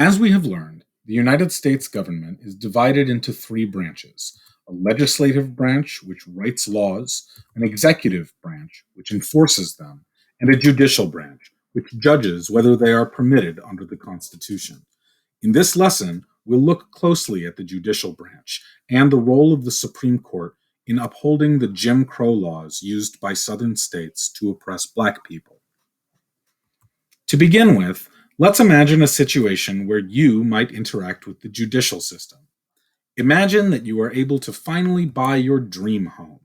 As we have learned, the United States government is divided into three branches: a legislative branch, which writes laws, an executive branch, which enforces them, and a judicial branch, which judges whether they are permitted under the Constitution. In this lesson, we'll look closely at the judicial branch and the role of the Supreme Court in upholding the Jim Crow laws used by Southern states to oppress Black people. To begin with, let's imagine a situation where you might interact with the judicial system. Imagine that you are able to finally buy your dream home,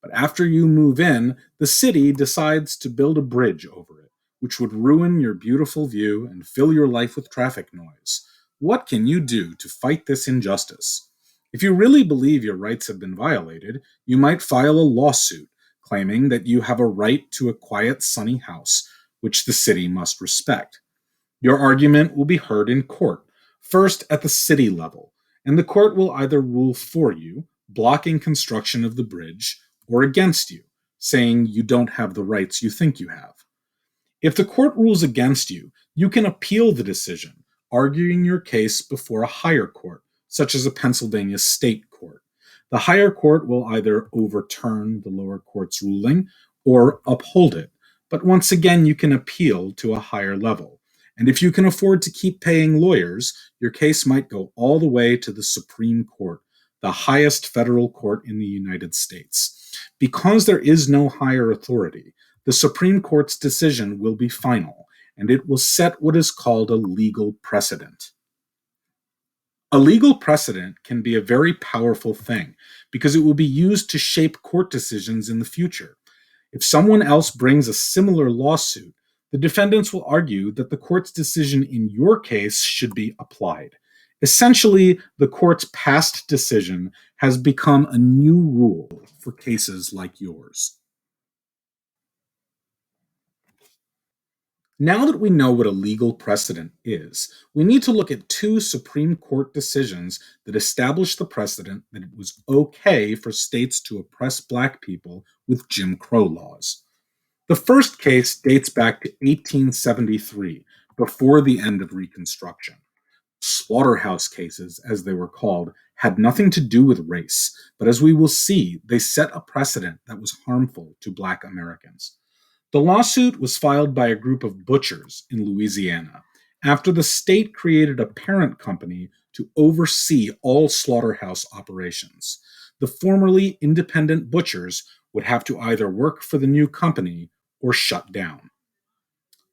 but after you move in, the city decides to build a bridge over it, which would ruin your beautiful view and fill your life with traffic noise. What can you do to fight this injustice? If you really believe your rights have been violated, you might file a lawsuit claiming that you have a right to a quiet, sunny house, which the city must respect. Your argument will be heard in court, first at the city level, and the court will either rule for you, blocking construction of the bridge, or against you, saying you don't have the rights you think you have. If the court rules against you, you can appeal the decision, arguing your case before a higher court, such as a Pennsylvania state court. The higher court will either overturn the lower court's ruling or uphold it, but once again, you can appeal to a higher level. And if you can afford to keep paying lawyers, your case might go all the way to the Supreme Court, the highest federal court in the United States. Because there is no higher authority, the Supreme Court's decision will be final, and it will set what is called a legal precedent. A legal precedent can be a very powerful thing because it will be used to shape court decisions in the future. If someone else brings a similar lawsuit, the defendants will argue that the court's decision in your case should be applied. Essentially, the court's past decision has become a new rule for cases like yours. Now that we know what a legal precedent is, we need to look at two Supreme Court decisions that established the precedent that it was okay for states to oppress Black people with Jim Crow laws. The first case dates back to 1873, before the end of Reconstruction. Slaughterhouse cases, as they were called, had nothing to do with race, but as we will see, they set a precedent that was harmful to Black Americans. The lawsuit was filed by a group of butchers in Louisiana after the state created a parent company to oversee all slaughterhouse operations. The formerly independent butchers would have to either work for the new company or shut down.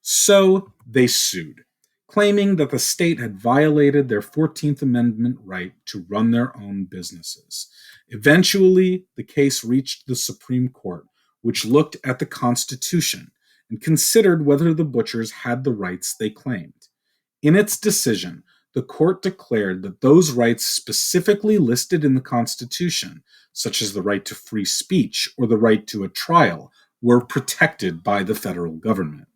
So they sued, claiming that the state had violated their 14th Amendment right to run their own businesses. Eventually, the case reached the Supreme Court, which looked at the Constitution and considered whether the butchers had the rights they claimed. In its decision, the court declared that those rights specifically listed in the Constitution, such as the right to free speech or the right to a trial, were protected by the federal government.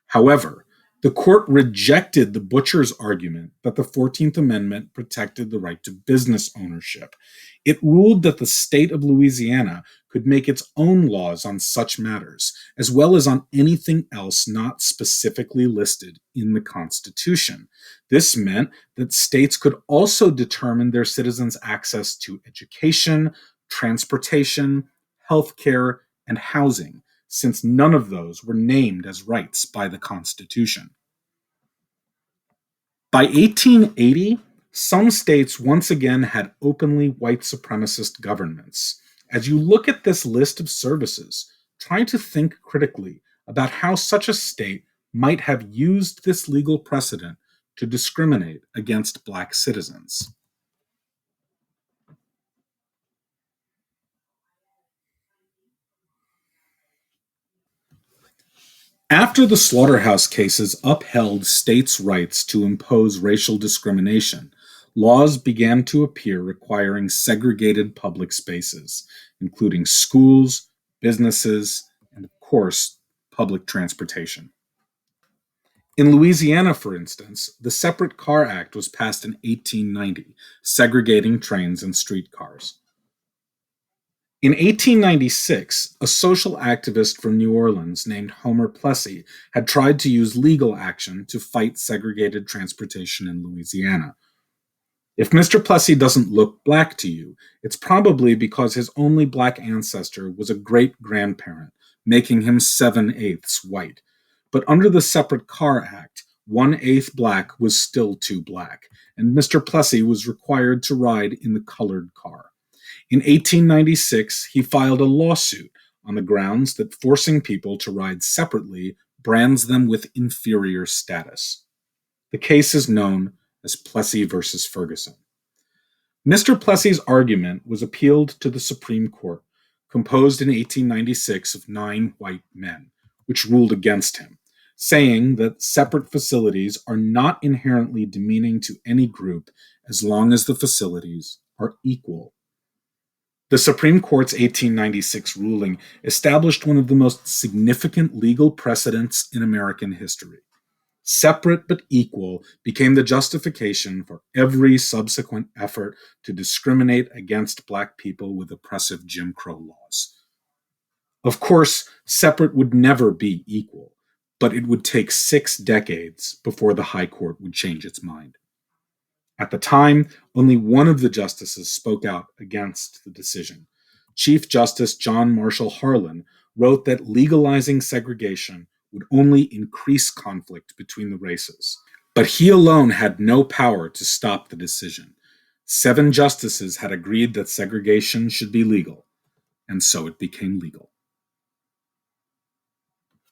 However, the court rejected the butcher's argument that the 14th Amendment protected the right to business ownership. It ruled that the state of Louisiana could make its own laws on such matters, as well as on anything else not specifically listed in the Constitution. This meant that states could also determine their citizens' access to education, transportation, healthcare, and housing, since none of those were named as rights by the Constitution. By 1880, some states once again had openly white supremacist governments. As you look at this list of services, try to think critically about how such a state might have used this legal precedent to discriminate against Black citizens. After the slaughterhouse cases upheld states' rights to impose racial discrimination, laws began to appear requiring segregated public spaces, including schools, businesses, and, of course, public transportation. In Louisiana, for instance, the Separate Car Act was passed in 1890, segregating trains and streetcars. In 1896, a social activist from New Orleans named Homer Plessy had tried to use legal action to fight segregated transportation in Louisiana. If Mr. Plessy doesn't look black to you, it's probably because his only black ancestor was a great grandparent, making him 7/8 white. But under the Separate Car Act, 1/8 black was still too black, and Mr. Plessy was required to ride in the colored car. In 1896, he filed a lawsuit on the grounds that forcing people to ride separately brands them with inferior status. The case is known as Plessy versus Ferguson. Mr. Plessy's argument was appealed to the Supreme Court, composed in 1896 of 9 white men, which ruled against him, saying that separate facilities are not inherently demeaning to any group as long as the facilities are equal. The Supreme Court's 1896 ruling established one of the most significant legal precedents in American history. Separate but equal became the justification for every subsequent effort to discriminate against Black people with oppressive Jim Crow laws. Of course, separate would never be equal, but it would take 6 decades before the High Court would change its mind. At the time, only one of the justices spoke out against the decision. Chief Justice John Marshall Harlan wrote that legalizing segregation would only increase conflict between the races. But he alone had no power to stop the decision. 7 justices had agreed that segregation should be legal, and so it became legal.